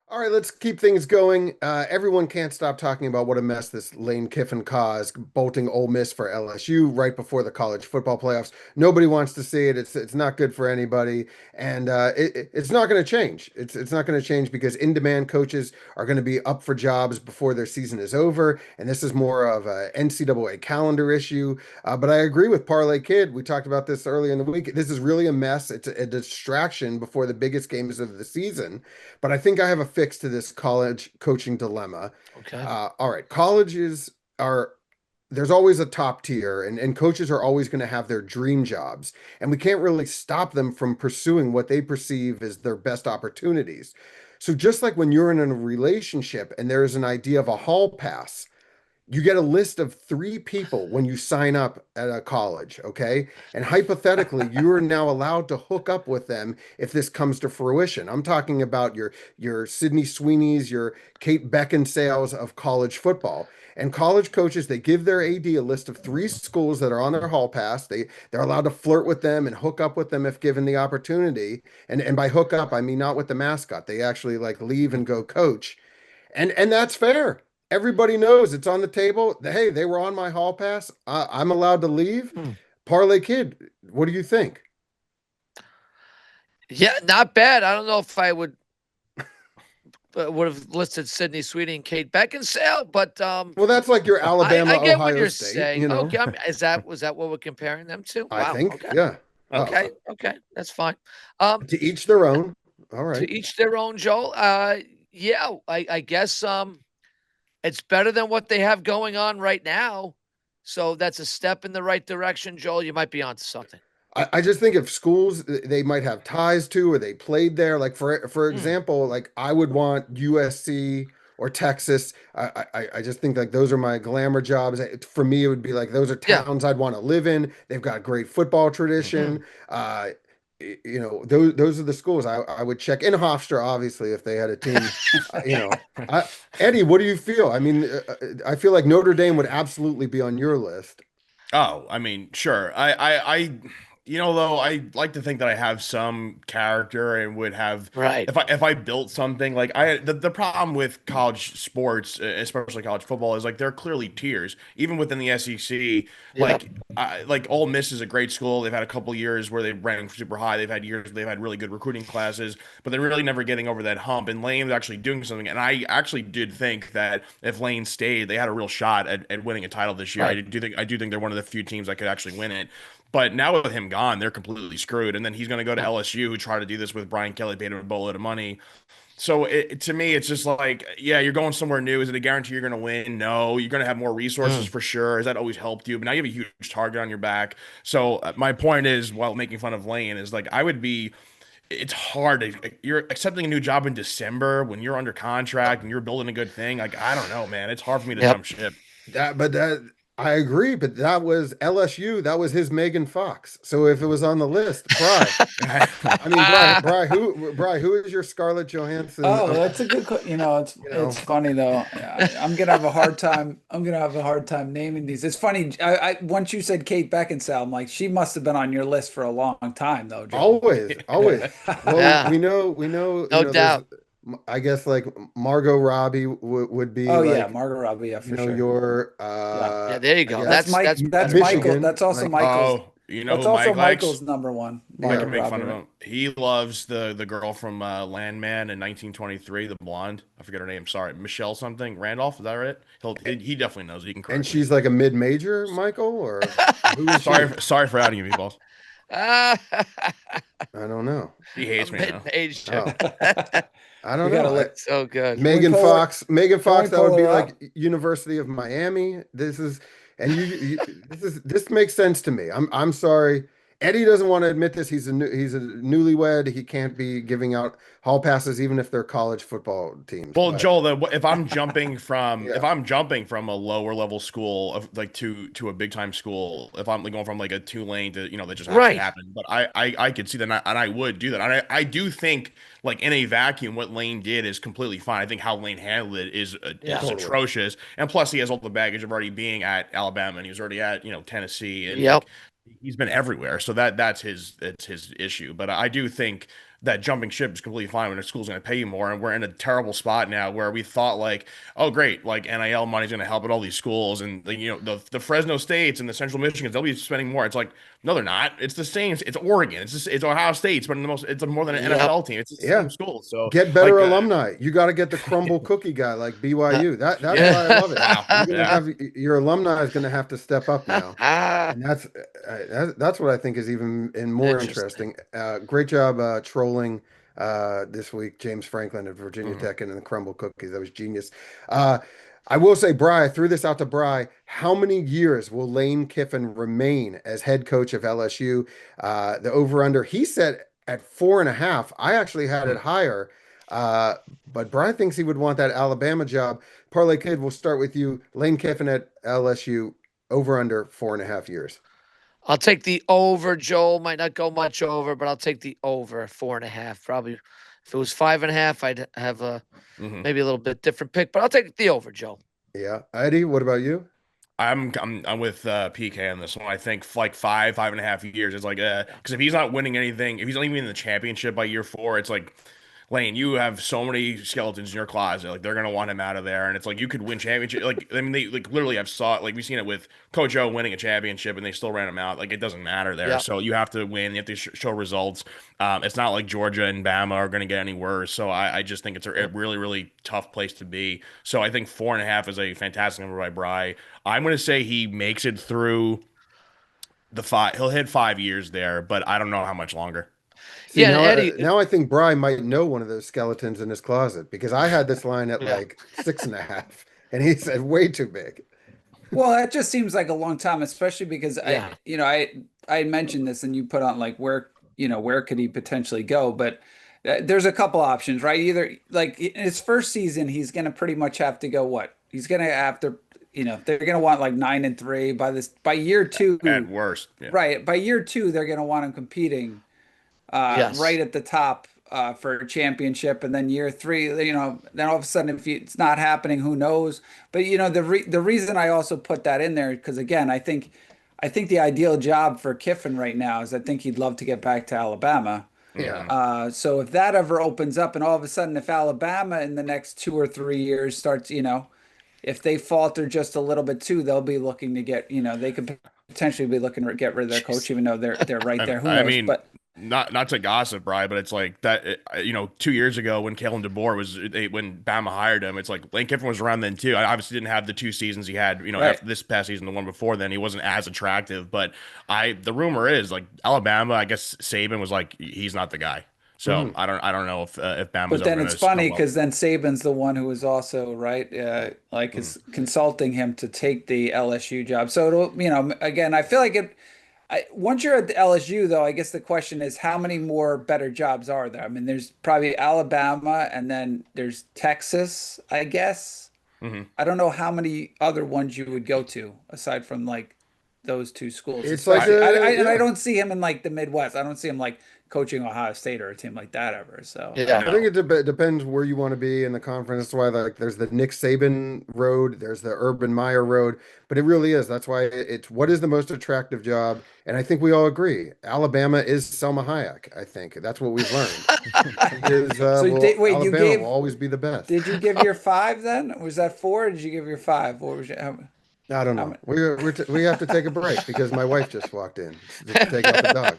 All right, let's keep things going. Everyone can't stop talking about what a mess this Lane Kiffin caused, bolting Ole Miss for LSU right before the college football playoffs. Nobody wants to see it. It's not good for anybody, and it's not going to change. It's not going to change because in-demand coaches are going to be up for jobs before their season is over, and this is more of a NCAA calendar issue. But I agree with Parlay Kid. We talked about this earlier in the week. This is really a mess. It's a distraction before the biggest games of the season. But I think I have a fix to this college coaching dilemma. Okay. All right, colleges are there's always a top tier, and coaches are always going to have their dream jobs, and we can't really stop them from pursuing what they perceive as their best opportunities. So just like when you're in a relationship and there is an idea of a hall pass, you get a list of three people when you sign up at a college, okay? And hypothetically, you are now allowed to hook up with them if this comes to fruition. I'm talking about your Sydney Sweeney's, your Kate Beckinsales of college football. And college coaches, they give their AD a list of three schools that are on their hall pass. They're allowed to flirt with them and hook up with them if given the opportunity. And by hook up, I mean not with the mascot. They actually like leave and go coach. And that's fair. Everybody knows it's on the table. Hey, they were on my hall pass. I'm allowed to leave. Hmm. Parlay Kid, what do you think? Yeah, not bad. I don't know if I would have listed Sydney Sweetie and Kate Beckinsale, but Well, that's like your Alabama, I get what Ohio you're State, saying. Okay, was that what we're comparing them to? I Wow. think. Okay. Yeah. Oh, Okay. That's fine. Um, to each their own. All right. to each their own, Joel. Yeah, I guess it's better than what they have going on right now. So that's a step in the right direction, Joel. You might be onto something. I just think if schools they might have ties to or they played there, like for Hmm. example, like I would want USC or Texas. I just think like those are my glamour jobs. For me, it would be like those are Yeah. towns I'd want to live in. They've got great football Hmm. tradition. Uh, those are the schools I would check in Hofstra, obviously, if they had a team. I Eddie, what do you feel? I mean, I feel like Notre Dame would absolutely be on your list. Oh, I mean, sure. Though I like to think that I have some character and would have, Right. if I built something like the problem with college sports, especially college football, is like there are clearly tiers, even within the SEC. Yep. Like Ole Miss is a great school. They've had a couple years where they ranked super high. They've had years where they've had really good recruiting classes, but they're really never getting over that hump. And Lane's actually doing something. And I actually did think that if Lane stayed, they had a real shot at winning a title this year. Right. I do think they're one of the few teams that could actually win it. But now with him gone, they're completely screwed. And then he's going to go to Yeah. LSU, who tried to do this with Brian Kelly, paid him a boatload of money. So to me, it's just like, yeah, you're going somewhere new. Is it a guarantee you're going to win? No. You're going to have more resources Mm. for sure. Has that always helped you? But now you have a huge target on your back. So my point is, while making fun of Lane, is like I would be. It's hard. You're accepting a new job in December when you're under contract and you're building a good thing. Like I don't know, man. It's hard for me to Yep. jump ship. That I agree, but that was LSU. That was his Megan Fox. So if it was on the list, I mean, Bri, who is your Scarlett Johansson Oh, of, that's a good. It's you know, it's funny though. I'm gonna have a hard time. I'm gonna have a hard time naming these. It's funny. I once you said Kate Beckinsale, I'm like, she must have been on your list for a long time though, Joel. always, always. Well, Yeah. you No know, there's, doubt. I guess like Margot Robbie would be Oh yeah, like, Margot Robbie, yeah, for sure. your, Yeah, Yeah. There you I go. guess that's Mike. That's That's better. Michael. Michigan, That's also like, Michael's. Oh, you know That's who also Mike likes? Michael's number one, I yeah. Margot can make Robbie, fun of right? him. He loves the girl from Landman in 1923, the blonde. I forget her name. Sorry, Michelle something. Randolph, is that right? He definitely knows. He can And correct me. she's like a mid-major, Michael, or who is she? Sorry for outing you, meatballs. A I don't know. He hates me now. mid-major. Oh, I don't We know. gotta look. So good. Can we pull her? Megan Can we Fox, that would pull be her like up? University of Miami. This is, and this makes sense to me. I'm sorry. Eddie doesn't want to admit this. He's a newlywed. He can't be giving out hall passes, even if they're college football teams. Well, But Joel, if yeah, I'm jumping from a lower level school of like to a big time school, if I'm like going from like a Tulane to that just actually Right. happened. But I could see that, and I would do that. And I do think like in a vacuum, what Lane did is completely fine. I think how Lane handled it Yeah. is totally. atrocious. And plus, he has all the baggage of already being at Alabama, and he was already at Tennessee, and Yep. like he's been everywhere. So that's his issue. But I do think that jumping ship is completely fine when a school's going to pay you more. And we're in a terrible spot now where we thought like, oh, great, like NIL money's going to help at all these schools. And the Fresno States and the Central Michigans, they'll be spending more. It's like, no, they're not. It's the same. It's Oregon. It's Ohio State's, but it's more than an Yep. NFL team. It's the Yeah. same school. So Get like, better alumni. You got to get the crumble cookie guy like BYU. That's Yeah. why I love it. wow. You're gonna Yeah. have your alumni is gonna have to step up now, and that's what I think is even more interesting. Great job trolling this week, James Franklin at Virginia Tech and the crumble cookies. That was genius. I will say, Bri, I threw this out to Bri. How many years will Lane Kiffin remain as head coach of LSU? The over/under, he said at 4.5. I actually had it higher, but Bri thinks he would want that Alabama job. Parlay Kid, we'll start with you. Lane Kiffin at LSU, over/under 4.5 years. I'll take the over, Joel. Might not go much over, but I'll take the over 4.5. Probably if it was 5.5, I'd have a maybe a little bit different pick, but I'll take the over, Joel. Yeah. Eddie, what about you? I'm with PK on this one. I think like 5.5 years. It's like because if he's not winning anything, if he's not even in the championship by year 4, it's like Lane, you have so many skeletons in your closet. Like they're gonna want him out of there, and it's like you could win championship. Like I mean, they like literally I've saw it. Like we've seen it with Coach O winning a championship, and they still ran him out. Like it doesn't matter there. Yep. So you have to win. You have to show results. It's not like Georgia and Bama are gonna get any worse. So I just think it's a really really tough place to be. So I think 4.5 is a fantastic number by Bri. I'm gonna say he makes it through the 5. He'll hit 5 years there, but I don't know how much longer. See, Yeah, now, Eddie. now I think Bri might know one of those skeletons in his closet because I had this line at like 6.5, and he said way too big. Well, that just seems like a long time, especially because Yeah. I mentioned this and you put on like where could he potentially go, but there's a couple options, right? Either like in his first season, he's going to pretty much have to go what? He's going to have to, they're going to want like 9-3 by year 2. At worst, yeah. Right. By year 2, they're going to want him competing Yes. right at the top for a championship, and then year 3, then all of a sudden, if it's not happening, who knows? But the reason I also put that in there because again, I think the ideal job for Kiffin right now is I think he'd love to get back to Alabama. Yeah. So if that ever opens up, and all of a sudden, if Alabama in the next 2 or 3 years starts, if they falter just a little bit too, they'll be looking to get, they could potentially be looking to get rid of their coach, even though they're right there. Who knows? I mean, but not to gossip, Bri, but it's like that. 2 years ago when Kalen DeBoer when Bama hired him, it's like Lane Kiffin was around then too. I obviously didn't have the 2 seasons he had. Right. After this past season, the one before then, he wasn't as attractive. But the rumor is like Alabama. I guess Saban was like he's not the guy. So I don't know if Bama's. But then ever it's gonna funny come up. because then Saban's the one who was also right, is consulting him to take the LSU job. So it'll, again, I feel like once you're at the LSU, though, I guess the question is how many more better jobs are there? I mean, there's probably Alabama, and then there's Texas, I guess. I don't know how many other ones you would go to aside from like those 2 schools. It's like And I yeah. don't see him in like the Midwest. I don't see him like coaching Ohio State or a team like that ever. So Yeah. I think it depends where you want to be in the conference. That's why like there's the Nick Saban road, there's the Urban Meyer road, but it really is. That's why it's what is the most attractive job, and I think we all agree. Alabama is Selma Hayek. I think that's what we've learned. Is, So wait, you Alabama gave will always be the best. Did you give your 5 then? Was that 4? Or did you give your 5? What was your, I don't know. We have to take a break because my wife just walked in to take out the dog.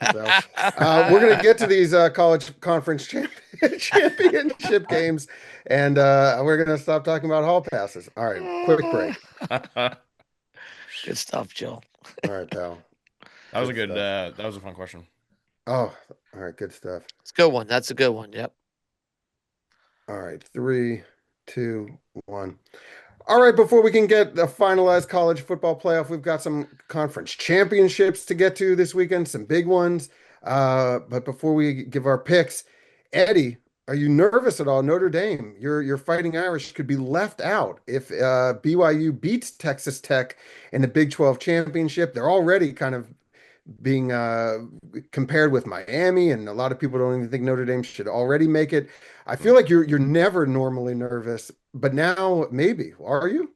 So we're gonna get to these college conference championship games, and we're gonna stop talking about hall passes. All right, quick break. Good stuff, Joe. All right, pal. That was a Good good. stuff. That was a fun question. Oh, all right, good stuff. It's a good one. That's a good one. Yep. All right, 3, 2, 1. All right, before we can get the finalized college football playoff, we've got some conference championships to get to this weekend, some big ones. But before we give our picks, Eddie, are you nervous at all? Notre Dame, your Fighting Irish could be left out if BYU beats Texas Tech in the Big 12 championship. They're already kind of being compared with Miami, and a lot of people don't even think Notre Dame should already make it. I feel like you're never normally nervous, but now maybe. Are you?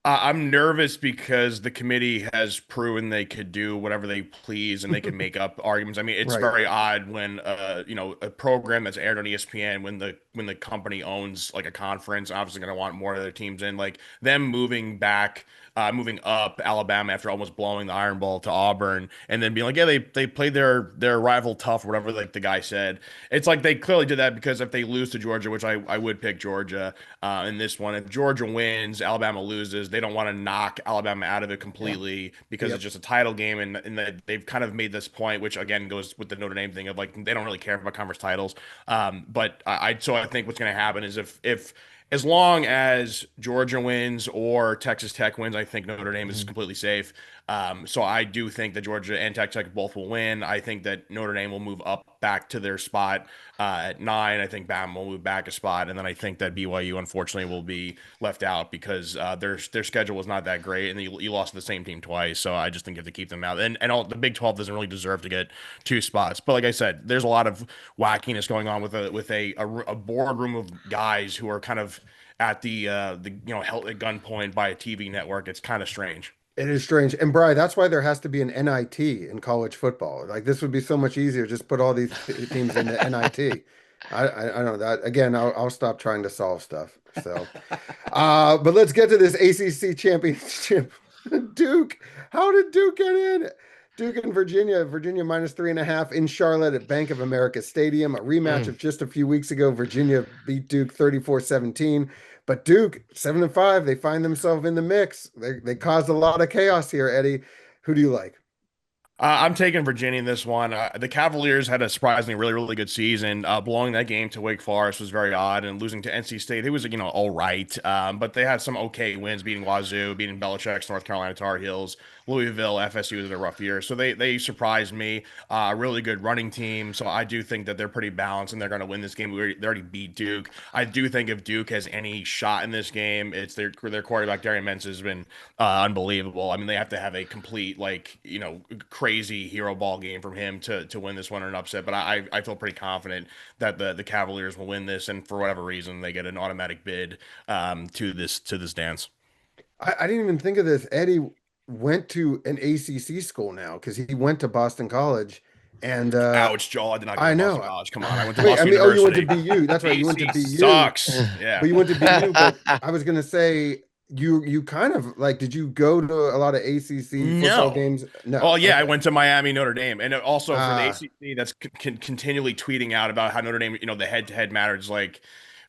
I'm nervous because the committee has proven they could do whatever they please and they can make up arguments. I mean, it's Right. very odd when a program that's aired on ESPN when the company owns like a conference, obviously going to want more of their teams in. Like them moving up Alabama after almost blowing the Iron Bowl to Auburn, and then being like, yeah, they played their rival tough, or whatever like the guy said. It's like they clearly did that because if they lose to Georgia, which I would pick Georgia in this one. If Georgia wins, Alabama loses. They don't want to knock Alabama out of it Yeah. completely because it's Yep. just a title game, and they've kind of made this point, which again goes with the Notre Dame thing of like they don't really care about conference titles. But so I think what's going to happen is if as long as Georgia wins or Texas Tech wins, I think Notre Dame is Mhm. completely safe. So I do think that Georgia and Texas Tech both will win. I think that Notre Dame will move up back to their spot at 9. I think Bama will move back a spot, and then I think that BYU unfortunately will be left out because their schedule was not that great, and you lost to the same team twice. So I just think you have to keep them out. And the Big 12 doesn't really deserve to get 2 spots. But like I said, there's a lot of wackiness going on with a boardroom of guys who are kind of at the held at gunpoint by a TV network. It's kind of strange. It is strange. And Bri, that's why there has to be an NIT in college football. Like this would be so much easier. Just put all these teams in the NIT. I don't know that again. I'll stop trying to solve stuff. So, but let's get to this ACC championship. Duke, how did Duke get in? Duke and Virginia. Virginia -3.5 in Charlotte at Bank of America Stadium. A rematch Mm. of just a few weeks ago. Virginia beat Duke 34-17. But Duke, 7-5, they find themselves in the mix. They caused a lot of chaos here, Eddie. Who do you like? I'm taking Virginia in this one. The Cavaliers had a surprisingly really good season. Blowing that game to Wake Forest was very odd, and losing to NC State, it was all right. But they had some okay wins, beating Wazoo, beating Belichick's North Carolina Tar Heels, Louisville, FSU was a rough year. So they surprised me. A really good running team. So I do think that they're pretty balanced and they're going to win this game. They already beat Duke. I do think if Duke has any shot in this game, it's their quarterback Darian Mintz has been unbelievable. I mean, they have to have a complete crazy hero ball game from him to win this one or an upset. But I feel pretty confident that the Cavaliers will win this, and for whatever reason, they get an automatic bid to this dance. I didn't even think of this. Eddie went to an ACC school now because he went to Boston College. And Ouch, Joel. I did not go I to Boston know. College. Come on, I went to Wait, I Boston mean, oh, you went to University. BU. That's right. You went to BC BU, sucks. but Yeah. you went to BU. But I was gonna say you kind of like, did you go to a lot of ACC football No. games? Oh No. yeah, I Okay. went to Miami, Notre Dame, and also for the Ah, ACC that's continually tweeting out about how Notre Dame, the head-to-head matters. Like,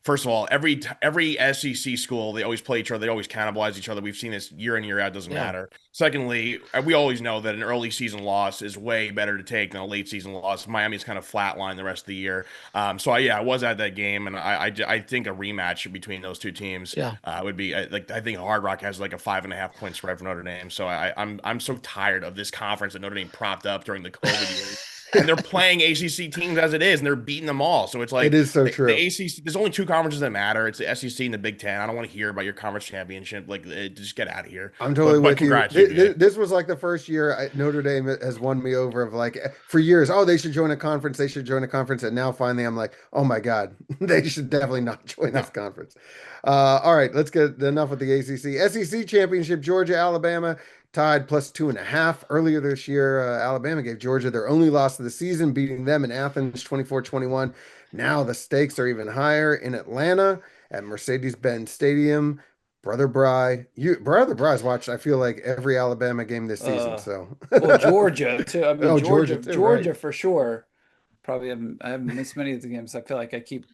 first of all, every SEC school they always play each other, they always cannibalize each other. We've seen this year in year out. Doesn't Yeah. matter. Secondly, we always know that an early season loss is way better to take than a late season loss. Miami's kind of flatlined the rest of the year. I was at that game, and I think a rematch between those two teams Yeah. would be like I think Hard Rock has like a 5.5 point spread for Notre Dame. So I'm so tired of this conference that Notre Dame propped up during the COVID years. And they're playing ACC teams as it is, and they're beating them all. So it's it like is so the true. ACC. There's only 2 conferences that matter. It's the SEC and the Big Ten. I don't want to hear about your conference championship. Like, just get out of here. I'm totally But with you. congrats, UVA. This was like the first year Notre Dame has won me over of like for years. Oh, they should join a conference. They should join a conference. And now finally, I'm like, oh my God, they should definitely not join No. this conference. All right, let's get enough with the ACC. SEC championship, Georgia, Alabama tied +2.5 earlier this year. Alabama gave Georgia their only loss of the season, beating them in Athens 24-21. Now the stakes are even higher in Atlanta at Mercedes-Benz Stadium. Brother Bri's watched, I feel like every Alabama game this season. Uh, So, well, Georgia too. I mean, oh, Georgia too, right? Georgia for sure. Probably I haven't missed many of the games. I feel like I keep.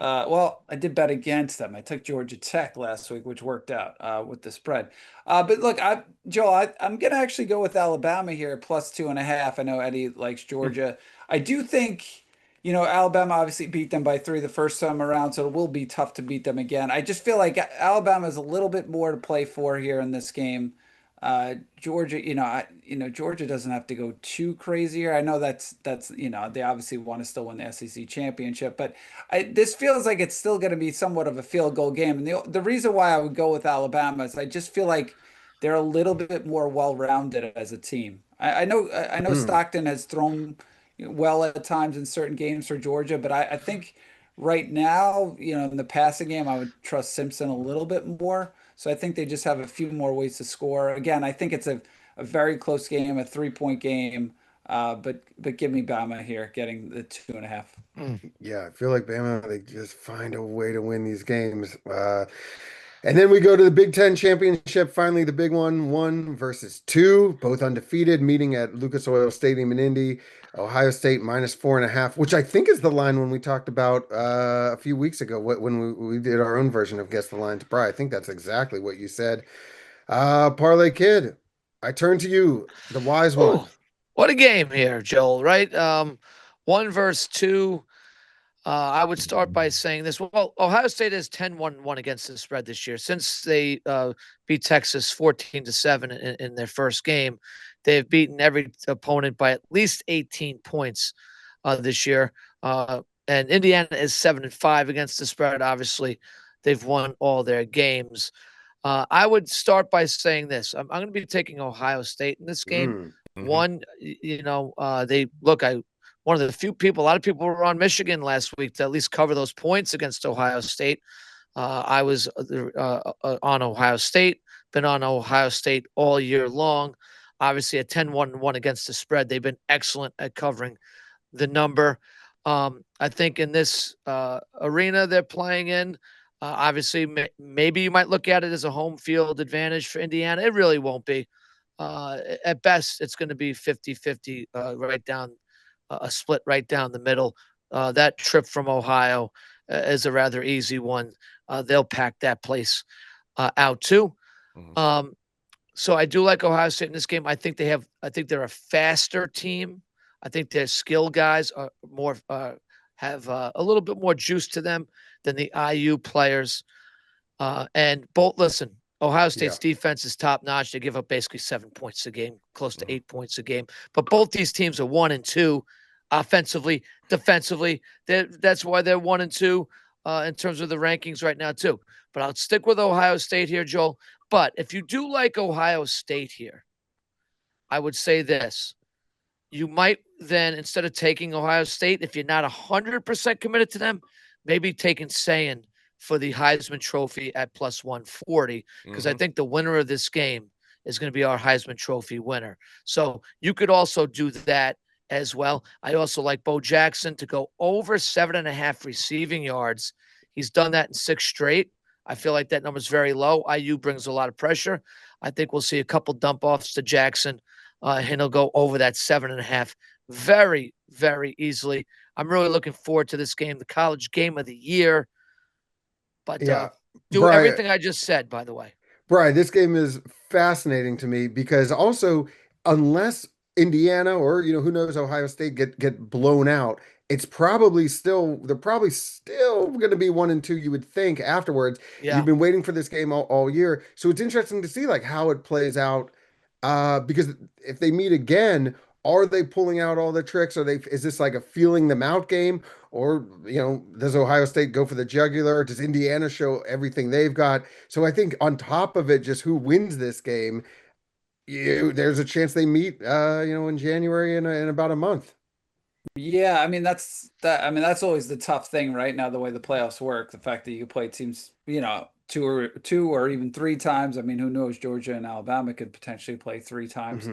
Well, I did bet against them. I took Georgia Tech last week, which worked out with the spread. But look, I'm gonna actually go with Alabama here, +2.5. I know Eddie likes Georgia. I do think, Alabama obviously beat them by 3 the first time around, so it will be tough to beat them again. I just feel like Alabama has a little bit more to play for here in this game. Georgia, Georgia doesn't have to go too crazy here. I know that's they obviously want to still win the SEC championship, but this feels like it's still going to be somewhat of a field goal game. And the reason why I would go with Alabama is I just feel like they're a little bit more well-rounded as a team. I know Hmm. Stockton has thrown well at times in certain games for Georgia, but I think right now, in the passing game, I would trust Simpson a little bit more. So I think they just have a few more ways to score. Again, I think it's a very close game, a 3-point game. But give me Bama here, getting the 2.5. Yeah, I feel like Bama, they just find a way to win these games. And then we go to the Big Ten championship. Finally, the big one, 1 versus 2, both undefeated, meeting at Lucas Oil Stadium in Indy. Ohio State -4.5, which I think is the line when we talked about a few weeks ago when we did our own version of Guess the Line to Bri. I think that's exactly what you said. Parlay Kid, I turn to you, the wise one. Oh, what a game here, Joel, right? 1 versus 2. I would start by saying this. Well, Ohio State has 10-1 against the spread this year. Since they beat Texas 14-7 in their first game, they've beaten every opponent by at least 18 points this year. And Indiana is 7-5 against the spread. Obviously, they've won all their games. I would start by saying this. I'm going to be taking Ohio State in this game. Mm-hmm. One, they look. One of the few people. A lot of people were on Michigan last week to at least cover those points against Ohio State. I was on Ohio State. Been on Ohio State all year long. Obviously, a 10-1 against the spread. They've been excellent at covering the number. I think in this arena they're playing in, obviously, maybe you might look at it as a home field advantage for Indiana. It really won't be. At best, it's going to be 50-50, right down a split right down the middle. That trip from Ohio is a rather easy one. They'll pack that place out too. Mm-hmm. So I do like Ohio State in this game. I think they're a faster team. I think their skill guys are more have a little bit more juice to them than the IU players. And both listen, Ohio State's defense is top notch. They give up basically 7 points a game, close to 8 points a game. But both these teams are 1-2 offensively, defensively. That's why they're 1-2 in terms of the rankings right now, too. But I'll stick with Ohio State here, Joel. But if you do like Ohio State here, I would say this. You might then, instead of taking Ohio State, if you're not 100% committed to them, maybe taking Sayin for the Heisman Trophy at +140, because I think the winner of this game is going to be our Heisman Trophy winner. So you could also do that as well. I also like Bo Jackson to go over 7.5 receiving yards. He's done that in 6 straight. I feel like that number is very low. IU brings a lot of pressure. I think we'll see a couple dump offs to Jackson, and he'll go over that 7.5 very, very easily. I'm really looking forward to this game, the college game of the year. But do everything I just said, by the way. Brian, this game is fascinating to me because also, unless Indiana or who knows, Ohio State get blown out, they're probably still going to be 1-2. You would think afterwards. Yeah. You've been waiting for this game all year, so it's interesting to see like how it plays out. Because if they meet again, are they pulling out all the tricks? Is this like a feeling them out game? Or, does Ohio State go for the jugular? Does Indiana show everything they've got? So I think on top of it, just who wins this game, there's a chance they meet, in January in about a month. Yeah, I mean that's always the tough thing right now, the way the playoffs work. The fact that you play teams, two or even 3 times. I mean, who knows? Georgia and Alabama could potentially play 3 times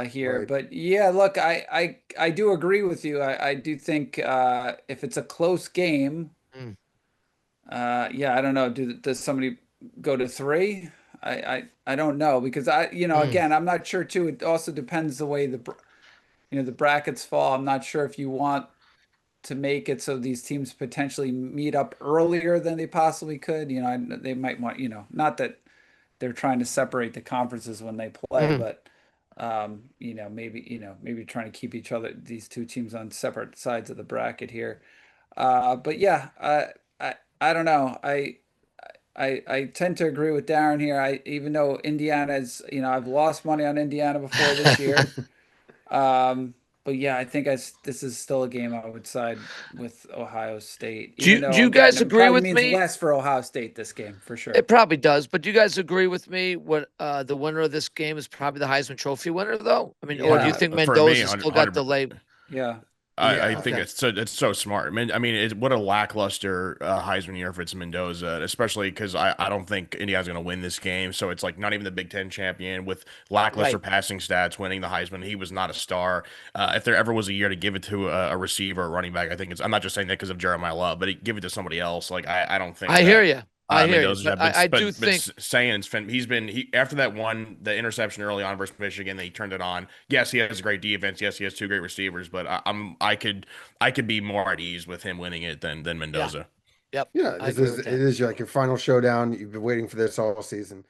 here. Right. But yeah, look, I do agree with you. I do think if it's a close game, yeah, I don't know. Does somebody go to 3? I don't know, because again, I'm not sure too. It also depends the way the brackets fall. I'm not sure if you want to make it so these teams potentially meet up earlier than they possibly could. They might want, not that they're trying to separate the conferences when they play, but maybe trying to keep these 2 teams on separate sides of the bracket here. But yeah, I don't know. I tend to agree with Darren here. Even though Indiana is, I've lost money on Indiana before this year. But yeah, I think this is still a game I would side with Ohio State. Do you guys agree with means me? Less for Ohio State this game, for sure. It probably does, but do you guys agree with me? What the winner of this game is probably the Heisman Trophy winner, though? I mean, or do you think For me, Mendoza still got the label? Yeah. I Yeah. think Okay. it's so smart. I mean, what a lackluster Heisman year for it's Mendoza, especially because I don't think Indiana's going to win this game. So it's like not even the Big Ten champion with lackluster Right. passing stats winning the Heisman. He was not a star. If there ever was a year to give it to a receiver, or running back, I think it's. I'm not just saying that because of Jeremiah Love, but give it to somebody else. Like I don't think I hear that. you. I hear you. Mendoza But have I do been think, saying he after that one the interception early on versus Michigan, they turned it on. Yes, he has a great defense. Yes, he has two great receivers, but I could be more at ease with him winning it than yeah. Mendoza. Yep. Yeah, I this agree is with it that. is like your final showdown. You've been waiting for this all season.